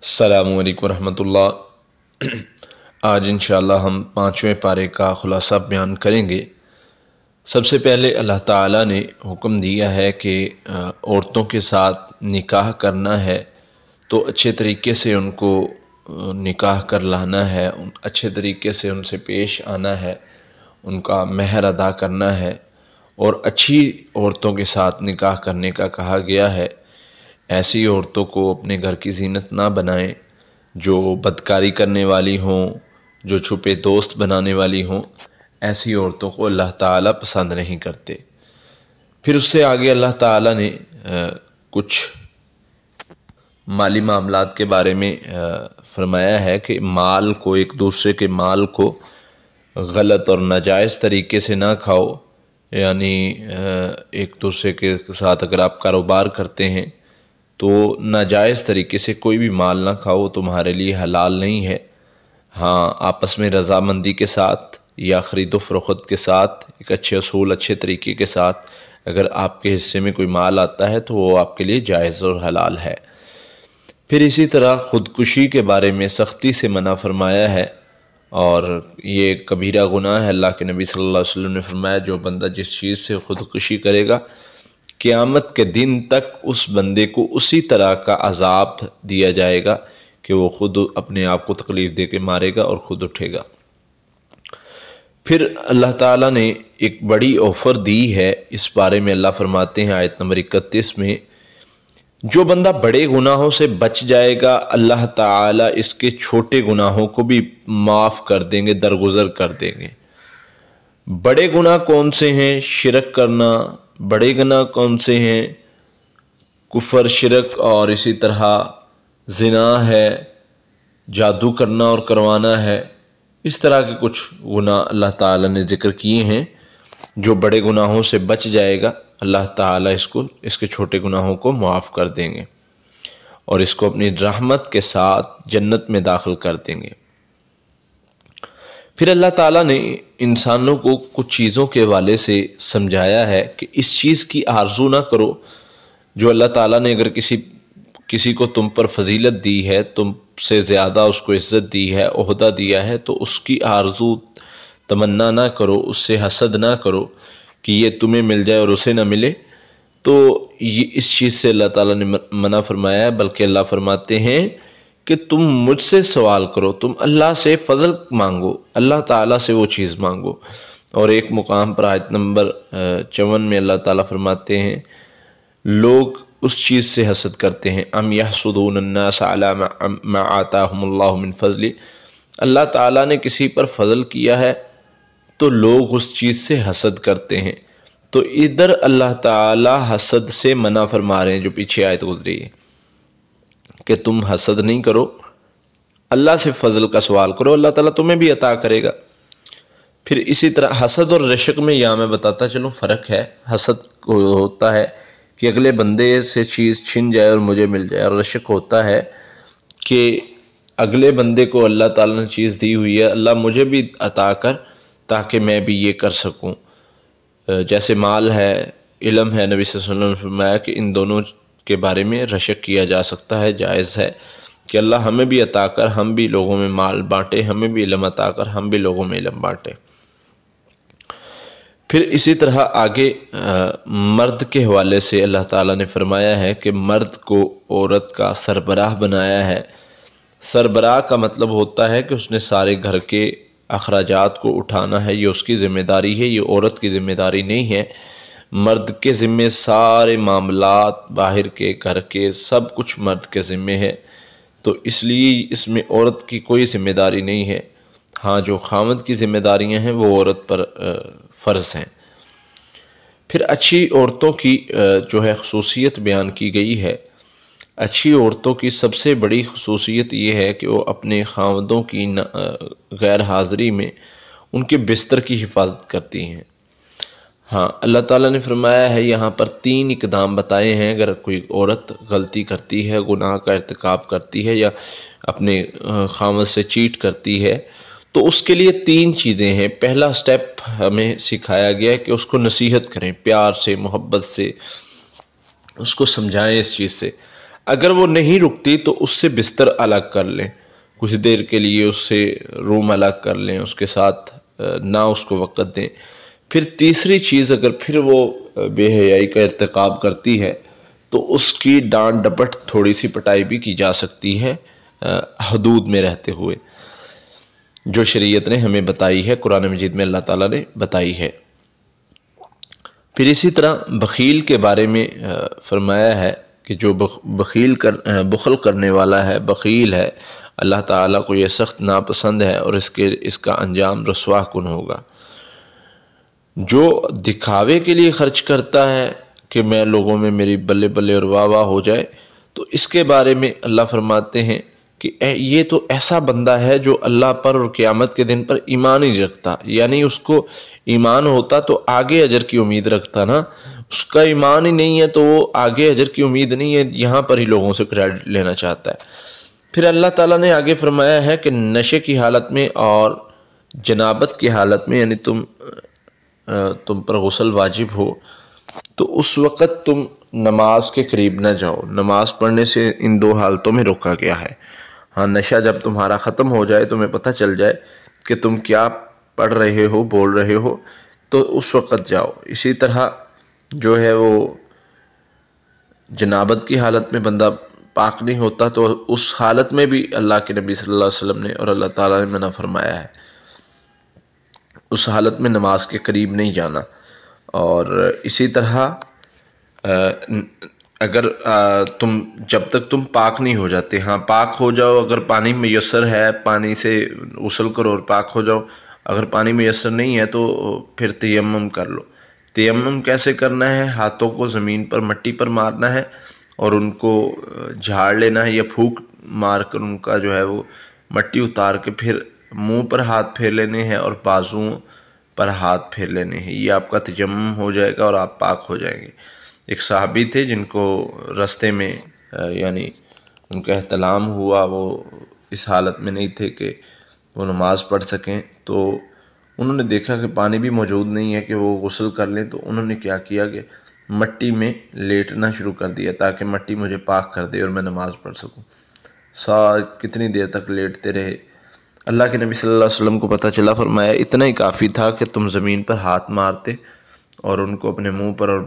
السلام علیکم ورحمۃ اللہ۔ آج انشاءاللہ ہم 5ویں پارے کا خلاصہ بیان کریں گے۔ سب سے پہلے اللہ تعالیٰ نے حکم دیا ہے کہ عورتوں کے ساتھ نکاح کرنا ہے تو اچھے طریقے سے ان کو نکاح کر لانا ہے، اچھے طریقے سے ان سے پیش آنا ہے، ان کا مہر ادا کرنا ہے اور اچھی عورتوں کے ساتھ نکاح کرنے کا کہا گیا ہے۔ ایسی عورتوں کو اپنے گھر کی زینت نہ بنائیں جو بدکاری کرنے والی ہوں، جو چھپے دوست بنانے والی ہوں۔ ایسی عورتوں کو اللہ تعالیٰ پسند نہیں کرتے۔ پھر اس سے آگے اللہ تعالیٰ نے کچھ مالی معاملات کے بارے میں فرمایا ہے کہ مال کو، ایک دوسرے کے مال کو غلط اور ناجائز طریقے سے نہ کھاؤ، یعنی ایک دوسرے کے ساتھ اگر آپ کاروبار کرتے ہیں تو ناجائز طریقے سے کوئی بھی مال نہ کھاؤ، تمہارے لیے حلال نہیں ہے۔ ہاں، آپس میں رضامندی کے ساتھ یا خرید و فروخت کے ساتھ ایک اچھے اصول، اچھے طریقے کے ساتھ اگر آپ کے حصے میں کوئی مال آتا ہے تو وہ آپ کے لیے جائز اور حلال ہے۔ پھر اسی طرح خودکشی کے بارے میں سختی سے منع فرمایا ہے، اور یہ کبیرہ گناہ ہے۔ اللہ کے نبی صلی اللہ علیہ وسلم نے فرمایا جو بندہ جس چیز سے خودکشی کرے گا، قیامت کے دن تک اس بندے کو اسی طرح کا عذاب دیا جائے گا کہ وہ خود اپنے آپ کو تکلیف دے کے مارے گا اور خود اٹھے گا۔ پھر اللہ تعالیٰ نے ایک بڑی آفر دی ہے اس بارے میں۔ اللہ فرماتے ہیں آیت نمبر 31 میں، جو بندہ بڑے گناہوں سے بچ جائے گا اللہ تعالیٰ اس کے چھوٹے گناہوں کو بھی معاف کر دیں گے، درگزر کر دیں گے۔ بڑے گناہ کون سے ہیں؟ شرک کرنا۔ بڑے گناہ کون سے ہیں؟ کفر، شرک، اور اسی طرح زنا ہے، جادو کرنا اور کروانا ہے۔ اس طرح کے کچھ گناہ اللہ تعالیٰ نے ذکر کیے ہیں۔ جو بڑے گناہوں سے بچ جائے گا اللہ تعالیٰ اس کے چھوٹے گناہوں کو معاف کر دیں گے اور اس کو اپنی رحمت کے ساتھ جنت میں داخل کر دیں گے۔ پھر اللہ تعالیٰ نے انسانوں کو کچھ چیزوں کے حوالے سے سمجھایا ہے کہ اس چیز کی آرزو نہ کرو۔ جو اللہ تعالیٰ نے اگر کسی کو تم پر فضیلت دی ہے، تم سے زیادہ اس کو عزت دی ہے، عہدہ دیا ہے، تو اس کی آرزو تمنا نہ کرو، اس سے حسد نہ کرو کہ یہ تمہیں مل جائے اور اسے نہ ملے۔ تو یہ اس چیز سے اللہ تعالیٰ نے منع فرمایا ہے، بلکہ اللہ فرماتے ہیں کہ تم مجھ سے سوال کرو، تم اللہ سے فضل مانگو، اللہ تعالیٰ سے وہ چیز مانگو۔ اور ایک مقام پر آیت نمبر 54 میں اللہ تعالیٰ فرماتے ہیں لوگ اس چیز سے حسد کرتے ہیں، ام یحسدون الناس علی ما آتاہم اللہ من فضل۔ اللہ تعالیٰ نے کسی پر فضل کیا ہے تو لوگ اس چیز سے حسد کرتے ہیں۔ تو ادھر اللہ تعالیٰ حسد سے منع فرما رہے ہیں، جو پیچھے آیت گزری ہے کہ تم حسد نہیں کرو، اللہ سے فضل کا سوال کرو، اللہ تعالیٰ تمہیں بھی عطا کرے گا۔ پھر اسی طرح حسد اور رشک میں یہاں میں بتاتا چلوں فرق ہے۔ حسد ہوتا ہے کہ اگلے بندے سے چیز چھن جائے اور مجھے مل جائے، اور رشک ہوتا ہے کہ اگلے بندے کو اللہ تعالیٰ نے چیز دی ہوئی ہے، اللہ مجھے بھی عطا کر تاکہ میں بھی یہ کر سکوں۔ جیسے مال ہے، علم ہے، نبی صلی اللہ علیہ وسلم نے فرمایا کہ ان دونوں کے بارے میں رشک کیا جا سکتا ہے، جائز ہے کہ اللہ ہمیں بھی عطا کر ہم بھی لوگوں میں مال بانٹے، ہمیں بھی علم عطا کر ہم بھی لوگوں میں علم بانٹے۔ پھر اسی طرح آگے مرد کے حوالے سے اللہ تعالیٰ نے فرمایا ہے کہ مرد کو عورت کا سربراہ بنایا ہے۔ سربراہ کا مطلب ہوتا ہے کہ اس نے سارے گھر کے اخراجات کو اٹھانا ہے، یہ اس کی ذمہ داری ہے، یہ عورت کی ذمہ داری نہیں ہے۔ مرد کے ذمے سارے معاملات، باہر کے، گھر کے، سب کچھ مرد کے ذمے ہے، تو اس لیے اس میں عورت کی کوئی ذمہ داری نہیں ہے۔ ہاں، جو خاوند کی ذمہ داریاں ہیں وہ عورت پر فرض ہیں۔ پھر اچھی عورتوں کی جو ہے خصوصیت بیان کی گئی ہے۔ اچھی عورتوں کی سب سے بڑی خصوصیت یہ ہے کہ وہ اپنے خاوندوں کی غیر حاضری میں ان کے بستر کی حفاظت کرتی ہیں۔ ہاں، اللہ تعالیٰ نے فرمایا ہے یہاں پر 3 اقدام بتائے ہیں۔ اگر کوئی عورت غلطی کرتی ہے، گناہ کا ارتکاب کرتی ہے یا اپنے خاوند سے چیٹ کرتی ہے تو اس کے لیے 3 چیزیں ہیں۔ پہلا سٹیپ ہمیں سکھایا گیا ہے کہ اس کو نصیحت کریں، پیار سے، محبت سے اس کو سمجھائیں اس چیز سے۔ اگر وہ نہیں رکتی تو اس سے بستر الگ کر لیں، کچھ دیر کے لیے اس سے روم الگ کر لیں، اس کے ساتھ نہ اس کو وقت دیں۔ پھر تیسری چیز، اگر پھر وہ بے حیائی کا ارتکاب کرتی ہے تو اس کی ڈانٹ ڈپٹ تھوڑی سی پٹائی بھی کی جا سکتی ہے، حدود میں رہتے ہوئے، جو شریعت نے ہمیں بتائی ہے، قرآن مجید میں اللہ تعالیٰ نے بتائی ہے۔ پھر اسی طرح بخیل کے بارے میں فرمایا ہے کہ جو بخل کرنے والا ہے، بخیل ہے، اللہ تعالیٰ کو یہ سخت ناپسند ہے اور اس کا انجام رسوا کن ہوگا۔ جو دکھاوے کے لیے خرچ کرتا ہے کہ میں لوگوں میں میری بلے بلے اور واہ واہ ہو جائے، تو اس کے بارے میں اللہ فرماتے ہیں کہ یہ تو ایسا بندہ ہے جو اللہ پر اور قیامت کے دن پر ایمان ہی رکھتا، یعنی اس کو ایمان ہوتا تو آگے اجر کی امید رکھتا نا، اس کا ایمان ہی نہیں ہے تو وہ آگے اجر کی امید نہیں ہے، یہاں پر ہی لوگوں سے کریڈٹ لینا چاہتا ہے۔ پھر اللہ تعالیٰ نے آگے فرمایا ہے کہ نشے کی حالت میں اور جنابت کی حالت میں، یعنی تم پر غسل واجب ہو تو اس وقت تم نماز کے قریب نہ جاؤ۔ نماز پڑھنے سے ان دو حالتوں میں روکا گیا ہے۔ ہاں، نشہ جب تمہارا ختم ہو جائے، تمہیں پتہ چل جائے کہ تم کیا پڑھ رہے ہو، بول رہے ہو، تو اس وقت جاؤ۔ اسی طرح جو ہے وہ جنابت کی حالت میں بندہ پاک نہیں ہوتا تو اس حالت میں بھی اللہ کے نبی صلی اللہ علیہ وسلم نے اور اللہ تعالیٰ نے منع فرمایا ہے، اس حالت میں نماز کے قریب نہیں جانا۔ اور اسی طرح اگر جب تک تم پاک نہیں ہو جاتے، ہاں پاک ہو جاؤ، اگر پانی میسر ہے پانی سے غسل کرو اور پاک ہو جاؤ، اگر پانی میسر نہیں ہے تو پھر تیمم کر لو۔ تیمم کیسے کرنا ہے؟ ہاتھوں کو زمین پر مٹی پر مارنا ہے اور ان کو جھاڑ لینا ہے یا پھونک مار کر ان کا جو ہے وہ مٹی اتار کے پھر منہ پر ہاتھ پھیر لینے ہیں اور بازوؤں پر ہاتھ پھیر لینے ہیں، یہ آپ کا تیمم ہو جائے گا اور آپ پاک ہو جائیں گے۔ ایک صحابی تھے جن کو رستے میں یعنی ان کا احتلام ہوا، وہ اس حالت میں نہیں تھے کہ وہ نماز پڑھ سکیں، تو انہوں نے دیکھا کہ پانی بھی موجود نہیں ہے کہ وہ غسل کر لیں، تو انہوں نے کیا کیا کہ مٹی میں لیٹنا شروع کر دیا تاکہ مٹی مجھے پاک کر دے اور میں نماز پڑھ سکوں۔ کتنی دیر تک لیٹتے رہے، اللہ کے نبی صلی اللہ علیہ وسلم کو پتہ چلا، فرمایا اتنا ہی کافی تھا کہ تم زمین پر ہاتھ مارتے اور ان کو اپنے منہ پر اور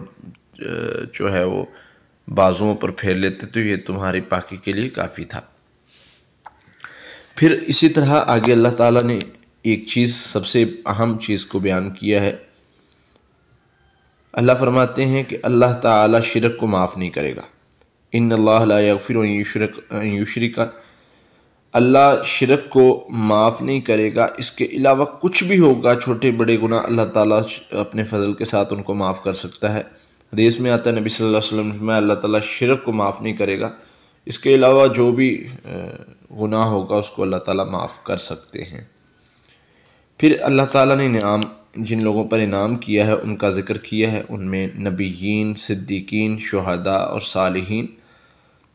جو ہے وہ بازوؤں پر پھیر لیتے، تو یہ تمہاری پاکی کے لیے کافی تھا۔ پھر اسی طرح آگے اللہ تعالیٰ نے ایک چیز، سب سے اہم چیز کو بیان کیا ہے۔ اللہ فرماتے ہیں کہ اللہ تعالیٰ شرک کو معاف نہیں کرے گا۔ ان اللہ لا یغفر ان یشرک، اللہ شرک کو معاف نہیں کرے گا، اس کے علاوہ کچھ بھی ہوگا چھوٹے بڑے گناہ اللہ تعالیٰ اپنے فضل کے ساتھ ان کو معاف کر سکتا ہے۔ حدیث میں آتا ہے نبی صلی اللہ علیہ وسلم نے فرمایا اللہ تعالیٰ شرک کو معاف نہیں کرے گا، اس کے علاوہ جو بھی گناہ ہوگا اس کو اللہ تعالیٰ معاف کر سکتے ہیں۔ پھر اللہ تعالیٰ نے جن لوگوں پر انعام کیا ہے ان کا ذکر کیا ہے، ان میں نبیین، صدیقین، شہداء اور صالحین،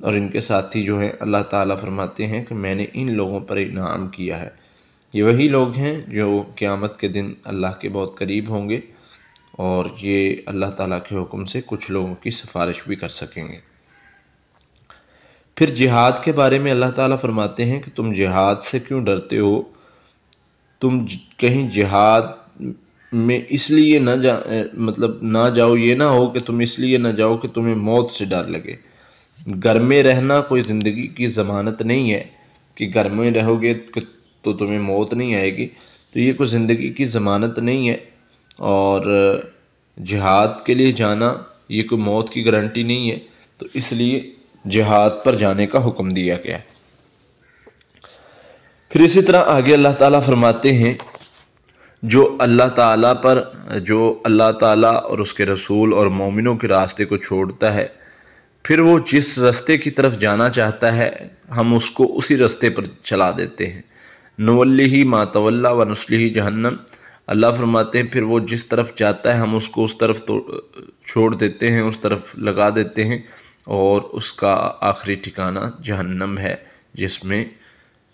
اور ان کے ساتھی جو ہیں اللہ تعالیٰ فرماتے ہیں کہ میں نے ان لوگوں پر انعام کیا ہے۔ یہ وہی لوگ ہیں جو قیامت کے دن اللہ کے بہت قریب ہوں گے اور یہ اللہ تعالیٰ کے حکم سے کچھ لوگوں کی سفارش بھی کر سکیں گے۔ پھر جہاد کے بارے میں اللہ تعالیٰ فرماتے ہیں کہ تم جہاد سے کیوں ڈرتے ہو؟ تم کہیں جہاد میں اس لیے نہ جاؤ، یہ نہ ہو کہ تم اس لیے نہ جاؤ کہ تمہیں موت سے ڈر لگے۔ گھر میں رہنا کوئی زندگی کی ضمانت نہیں ہے کہ گھر میں رہو گے تو تمہیں موت نہیں آئے گی، تو یہ کوئی زندگی کی ضمانت نہیں ہے، اور جہاد کے لیے جانا یہ کوئی موت کی گارنٹی نہیں ہے، تو اس لیے جہاد پر جانے کا حکم دیا گیا ہے۔ پھر اسی طرح آگے اللہ تعالیٰ فرماتے ہیں جو اللہ تعالیٰ اور اس کے رسول اور مومنوں کے راستے کو چھوڑتا ہے، پھر وہ جس راستے کی طرف جانا چاہتا ہے ہم اس کو اسی راستے پر چلا دیتے ہیں۔ نولیہ ما تولی ونصلہ جہنم، اللہ فرماتے ہیں پھر وہ جس طرف جاتا ہے ہم اس کو اس طرف تو چھوڑ دیتے ہیں، اس طرف لگا دیتے ہیں، اور اس کا آخری ٹھکانہ جہنم ہے جس میں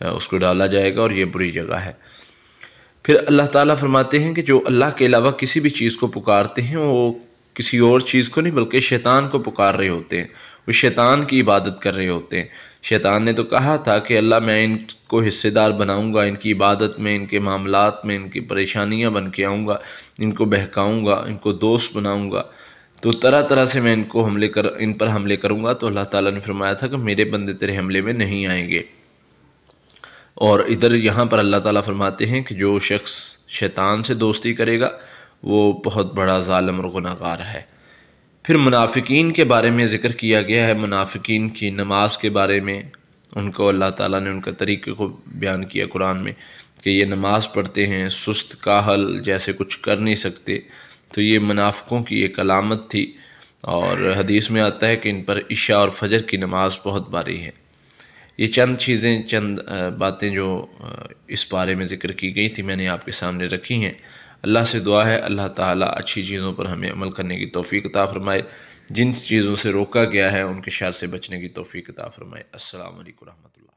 اس کو ڈالا جائے گا، اور یہ بری جگہ ہے۔ پھر اللہ تعالیٰ فرماتے ہیں کہ جو اللہ کے علاوہ کسی بھی چیز کو پکارتے ہیں وہ کسی اور چیز کو نہیں بلکہ شیطان کو پکار رہے ہوتے ہیں، وہ شیطان کی عبادت کر رہے ہوتے ہیں۔ شیطان نے تو کہا تھا کہ اللہ میں ان کو حصے دار بناؤں گا، ان کی عبادت میں، ان کے معاملات میں، ان کی پریشانیاں بن کے آؤں گا، ان کو بہکاؤں گا، ان کو دوست بناؤں گا، تو طرح طرح سے میں ان پر حملے کروں گا۔ تو اللہ تعالیٰ نے فرمایا تھا کہ میرے بندے تیرے حملے میں نہیں آئیں گے۔ اور ادھر یہاں پر اللہ تعالیٰ فرماتے ہیں کہ جو شخص شیطان سے دوستی کرے گا وہ بہت بڑا ظالم اور گناہ گار ہے۔ پھر منافقین کے بارے میں ذکر کیا گیا ہے، منافقین کی نماز کے بارے میں ان کو اللہ تعالیٰ نے ان کا طریقے کو بیان کیا قرآن میں کہ یہ نماز پڑھتے ہیں سست کاہل، جیسے کچھ کر نہیں سکتے، تو یہ منافقوں کی ایک علامت تھی۔ اور حدیث میں آتا ہے کہ ان پر عشاء اور فجر کی نماز بہت بھاری ہے۔ یہ چند باتیں جو اس بارے میں ذکر کی گئی تھی میں نے آپ کے سامنے رکھی ہیں۔ اللہ سے دعا ہے اللہ تعالیٰ اچھی چیزوں پر ہمیں عمل کرنے کی توفیق عطا فرمائے، جن چیزوں سے روکا گیا ہے ان کے شر سے بچنے کی توفیق عطا فرمائے۔ السلام علیکم ورحمۃ اللہ۔